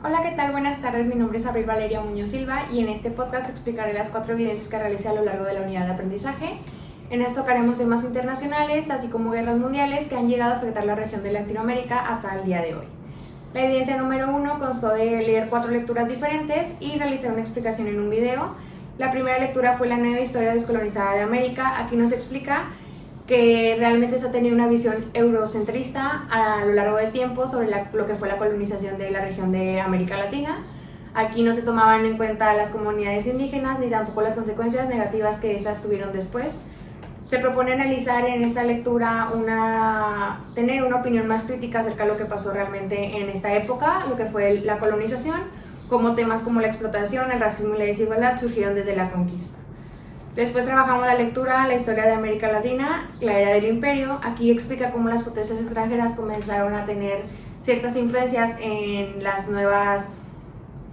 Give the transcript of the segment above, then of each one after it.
Hola, ¿qué tal? Buenas tardes, mi nombre es Abril Valeria Muñoz Silva y en este podcast explicaré las 4 evidencias que realicé a lo largo de la unidad de aprendizaje. En esto tocaremos temas internacionales, así como guerras mundiales que han llegado a afectar la región de Latinoamérica hasta el día de hoy. La evidencia número 1 constó de leer 4 lecturas diferentes y realizar una explicación en un video. La primera lectura fue la nueva historia descolonizada de América. Aquí nos explica que realmente se ha tenido una visión eurocentrista a lo largo del tiempo sobre lo que fue la colonización de la región de América Latina. Aquí no se tomaban en cuenta las comunidades indígenas ni tampoco las consecuencias negativas que estas tuvieron después. Se propone analizar en esta lectura tener una opinión más crítica acerca de lo que pasó realmente en esta época, lo que fue la colonización, como temas como la explotación, el racismo y la desigualdad surgieron desde la conquista. Después trabajamos la lectura, la historia de América Latina, la era del imperio. Aquí explica cómo las potencias extranjeras comenzaron a tener ciertas influencias en las nuevas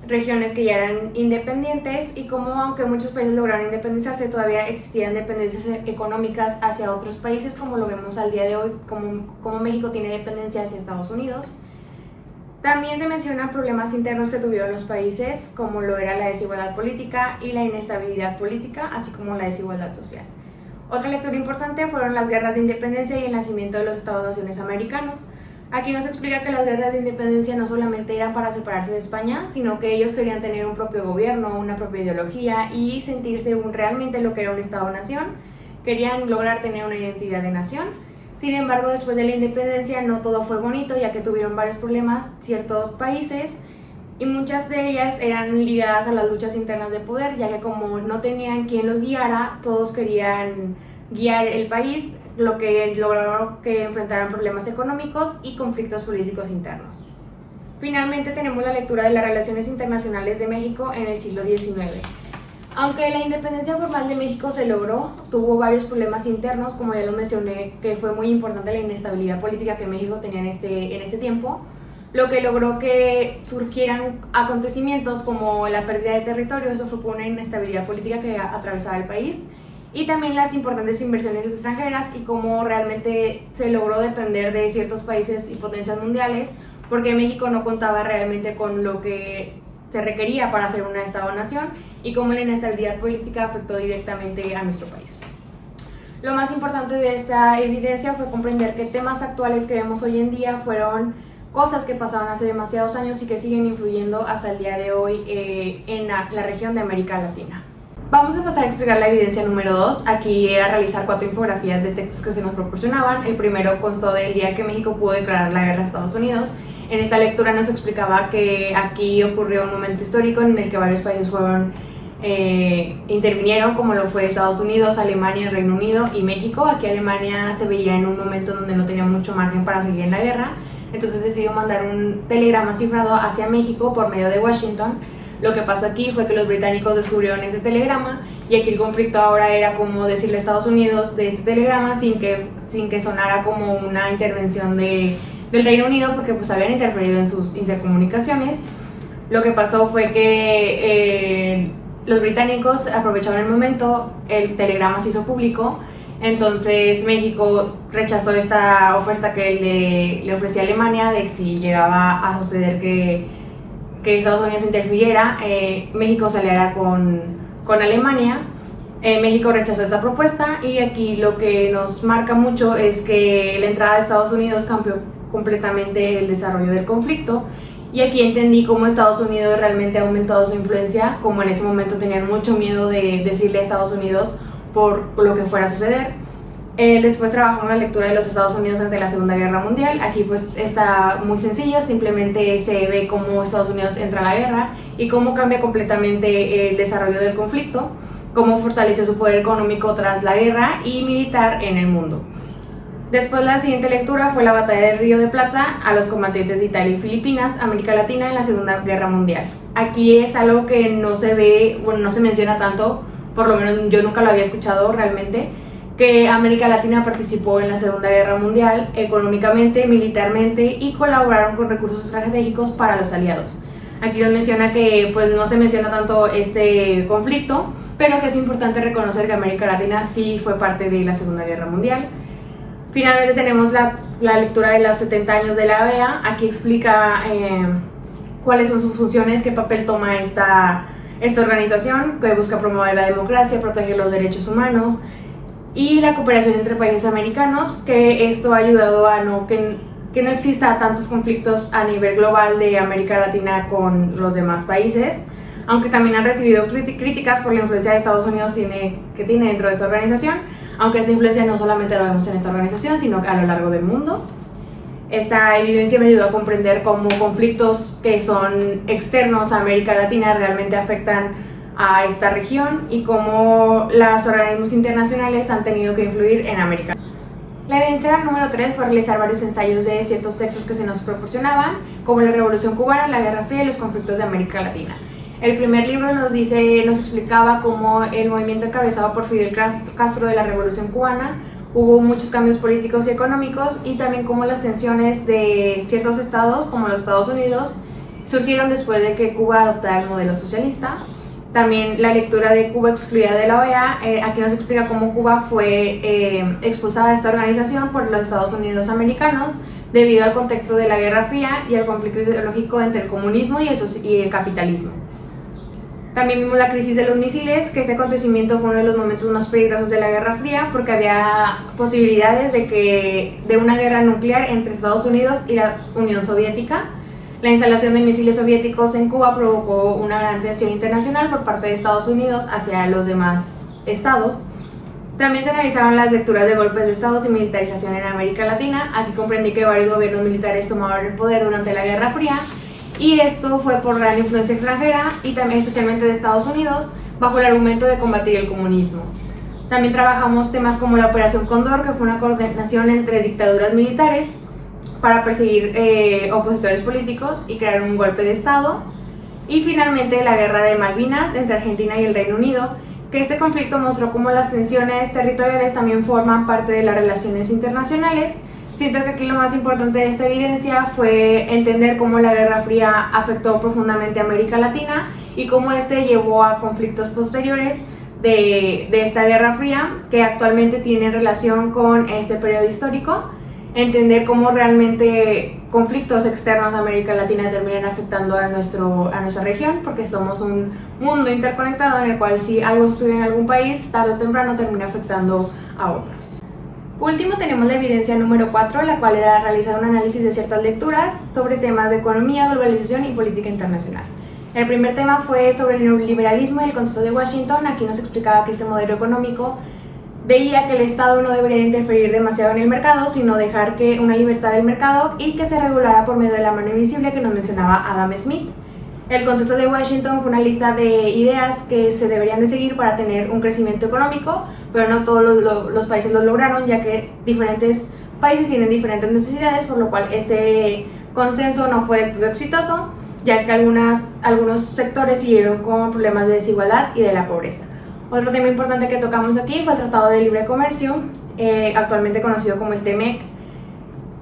regiones que ya eran independientes y cómo, aunque muchos países lograron independizarse, todavía existían dependencias económicas hacia otros países, como lo vemos al día de hoy, como México tiene dependencia hacia Estados Unidos. También se mencionan problemas internos que tuvieron los países, como lo era la desigualdad política y la inestabilidad política, así como la desigualdad social. Otra lectura importante fueron las guerras de independencia y el nacimiento de los Estados-naciones americanos. Aquí nos explica que las guerras de independencia no solamente eran para separarse de España, sino que ellos querían tener un propio gobierno, una propia ideología y sentirse realmente lo que era un Estado-nación. Querían lograr tener una identidad de nación. Sin embargo, después de la independencia no todo fue bonito, ya que tuvieron varios problemas ciertos países y muchas de ellas eran ligadas a las luchas internas de poder, ya que como no tenían quien los guiara, todos querían guiar el país, lo que logró que enfrentaran problemas económicos y conflictos políticos internos. Finalmente tenemos la lectura de las relaciones internacionales de México en el siglo XIX. Aunque la independencia formal de México se logró, tuvo varios problemas internos, como ya lo mencioné, que fue muy importante la inestabilidad política que México tenía en este tiempo, lo que logró que surgieran acontecimientos como la pérdida de territorio. Eso fue por una inestabilidad política que atravesaba el país, y también las importantes inversiones extranjeras y cómo realmente se logró depender de ciertos países y potencias mundiales, porque México no contaba realmente con lo que se requería para ser un Estado-nación y cómo la inestabilidad política afectó directamente a nuestro país. Lo más importante de esta evidencia fue comprender que temas actuales que vemos hoy en día fueron cosas que pasaban hace demasiados años y que siguen influyendo hasta el día de hoy en la región de América Latina. Vamos a pasar a explicar la evidencia número 2. Aquí era realizar 4 infografías de textos que se nos proporcionaban. El primero constó del día que México pudo declarar la guerra a Estados Unidos. En esta lectura nos explicaba que aquí ocurrió un momento histórico en el que varios países intervinieron, como lo fue Estados Unidos, Alemania, Reino Unido y México. Aquí Alemania se veía en un momento donde no tenía mucho margen para seguir en la guerra, entonces decidió mandar un telegrama cifrado hacia México por medio de Washington. Lo que pasó aquí fue que los británicos descubrieron ese telegrama y aquí el conflicto ahora era como decirle a Estados Unidos de este telegrama sin que sonara como una intervención del Reino Unido, porque pues habían interferido en sus intercomunicaciones. Lo que pasó fue que los británicos aprovecharon el momento, el telegrama se hizo público, entonces México rechazó esta oferta que le ofrecía Alemania de que si llegaba a suceder que Estados Unidos interfiriera, México se aliara con Alemania. México rechazó esta propuesta y aquí lo que nos marca mucho es que la entrada de Estados Unidos cambió completamente el desarrollo del conflicto. Y aquí entendí cómo Estados Unidos realmente ha aumentado su influencia, como en ese momento tenían mucho miedo de decirle a Estados Unidos por lo que fuera a suceder. Después trabajamos la lectura de los Estados Unidos ante la Segunda Guerra Mundial. Aquí pues está muy sencillo, simplemente se ve cómo Estados Unidos entra a la guerra y cómo cambia completamente el desarrollo del conflicto, cómo fortaleció su poder económico tras la guerra y militar en el mundo. Después la siguiente lectura fue la batalla del Río de Plata a los combatientes de Italia y Filipinas, América Latina en la Segunda Guerra Mundial. Aquí es algo que no se ve, no se menciona tanto, por lo menos yo nunca lo había escuchado realmente, que América Latina participó en la Segunda Guerra Mundial económicamente, militarmente y colaboraron con recursos estratégicos para los aliados. Aquí nos menciona que pues no se menciona tanto este conflicto, pero que es importante reconocer que América Latina sí fue parte de la Segunda Guerra Mundial. Finalmente tenemos la lectura de los 70 años de la OEA. Aquí explica cuáles son sus funciones, qué papel toma esta organización, que busca promover la democracia, proteger los derechos humanos y la cooperación entre países americanos, que esto ha ayudado a que no exista tantos conflictos a nivel global de América Latina con los demás países, aunque también han recibido críticas por la influencia de Estados Unidos que tiene dentro de esta organización, aunque esta influencia no solamente la vemos en esta organización, sino a lo largo del mundo. Esta evidencia me ayudó a comprender cómo conflictos que son externos a América Latina realmente afectan a esta región y cómo los organismos internacionales han tenido que influir en América. La evidencia número 3 fue realizar varios ensayos de ciertos textos que se nos proporcionaban, como la Revolución Cubana, la Guerra Fría y los conflictos de América Latina. El primer libro nos explicaba cómo el movimiento encabezado por Fidel Castro de la Revolución Cubana hubo muchos cambios políticos y económicos, y también cómo las tensiones de ciertos estados, como los Estados Unidos, surgieron después de que Cuba adoptara el modelo socialista. También la lectura de Cuba excluida de la OEA, aquí nos explica cómo Cuba fue expulsada de esta organización por los Estados Unidos americanos debido al contexto de la Guerra Fría y al conflicto ideológico entre el comunismo y el capitalismo. También vimos la crisis de los misiles, que este acontecimiento fue uno de los momentos más peligrosos de la Guerra Fría, porque había posibilidades de una guerra nuclear entre Estados Unidos y la Unión Soviética. La instalación de misiles soviéticos en Cuba provocó una gran tensión internacional por parte de Estados Unidos hacia los demás estados. También se analizaron las lecturas de golpes de estados y militarización en América Latina. Aquí comprendí que varios gobiernos militares tomaron el poder durante la Guerra Fría, y esto fue por gran influencia extranjera y también especialmente de Estados Unidos, bajo el argumento de combatir el comunismo. También trabajamos temas como la Operación Cóndor, que fue una coordinación entre dictaduras militares para perseguir opositores políticos y crear un golpe de Estado. Y finalmente la Guerra de Malvinas entre Argentina y el Reino Unido, que este conflicto mostró cómo las tensiones territoriales también forman parte de las relaciones internacionales. Siento que aquí lo más importante de esta evidencia fue entender cómo la Guerra Fría afectó profundamente a América Latina y cómo este llevó a conflictos posteriores de esta Guerra Fría, que actualmente tienen relación con este periodo histórico. Entender cómo realmente conflictos externos a América Latina terminan afectando a nuestra región, porque somos un mundo interconectado en el cual si algo sucede en algún país, tarde o temprano termina afectando a otros. Por último, tenemos la evidencia número 4, la cual era realizar un análisis de ciertas lecturas sobre temas de economía, globalización y política internacional. El primer tema fue sobre el neoliberalismo y el Consenso de Washington. Aquí nos explicaba que este modelo económico veía que el Estado no debería interferir demasiado en el mercado, sino dejar que una libertad del mercado y que se regulara por medio de la mano invisible que nos mencionaba Adam Smith. El Consenso de Washington fue una lista de ideas que se deberían de seguir para tener un crecimiento económico, pero no todos los países lo lograron, ya que diferentes países tienen diferentes necesidades, por lo cual este consenso no fue del todo exitoso, ya que algunos sectores siguieron con problemas de desigualdad y de la pobreza. Otro tema importante que tocamos aquí fue el Tratado de Libre Comercio, actualmente conocido como el TEMEC.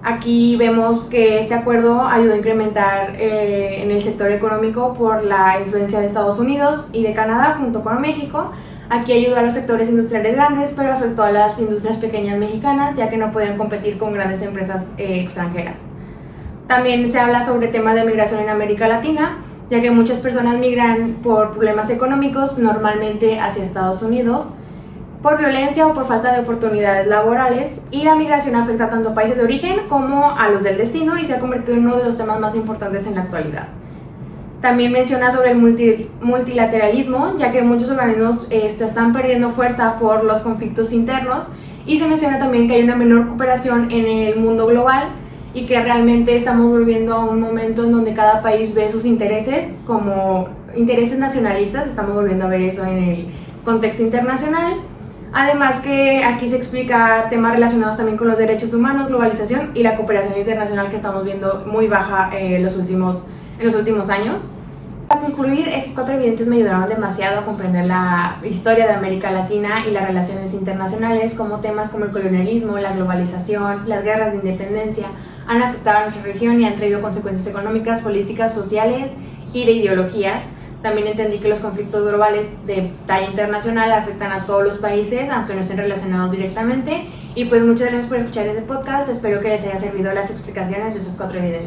Aquí vemos que este acuerdo ayudó a incrementar en el sector económico por la influencia de Estados Unidos y de Canadá junto con México. Aquí ayudó a los sectores industriales grandes, pero afectó a las industrias pequeñas mexicanas, ya que no podían competir con grandes empresas extranjeras. También se habla sobre temas de migración en América Latina, ya que muchas personas migran por problemas económicos, normalmente hacia Estados Unidos, por violencia o por falta de oportunidades laborales, y la migración afecta tanto a países de origen como a los del destino y se ha convertido en uno de los temas más importantes en la actualidad. También menciona sobre el multilateralismo, ya que muchos organismos están perdiendo fuerza por los conflictos internos, y se menciona también que hay una menor cooperación en el mundo global y que realmente estamos volviendo a un momento en donde cada país ve sus intereses como intereses nacionalistas. Estamos volviendo a ver eso en el contexto internacional. Además que aquí se explica temas relacionados también con los derechos humanos, globalización y la cooperación internacional, que estamos viendo muy baja en los últimos años. Para concluir, estas 4 evidencias me ayudaron demasiado a comprender la historia de América Latina y las relaciones internacionales, como temas como el colonialismo, la globalización, las guerras de independencia han afectado a nuestra región y han traído consecuencias económicas, políticas, sociales y de ideologías. También entendí que los conflictos globales de talla internacional afectan a todos los países, aunque no estén relacionados directamente. Y pues muchas gracias por escuchar este podcast. Espero que les haya servido las explicaciones de estas 4 evidencias.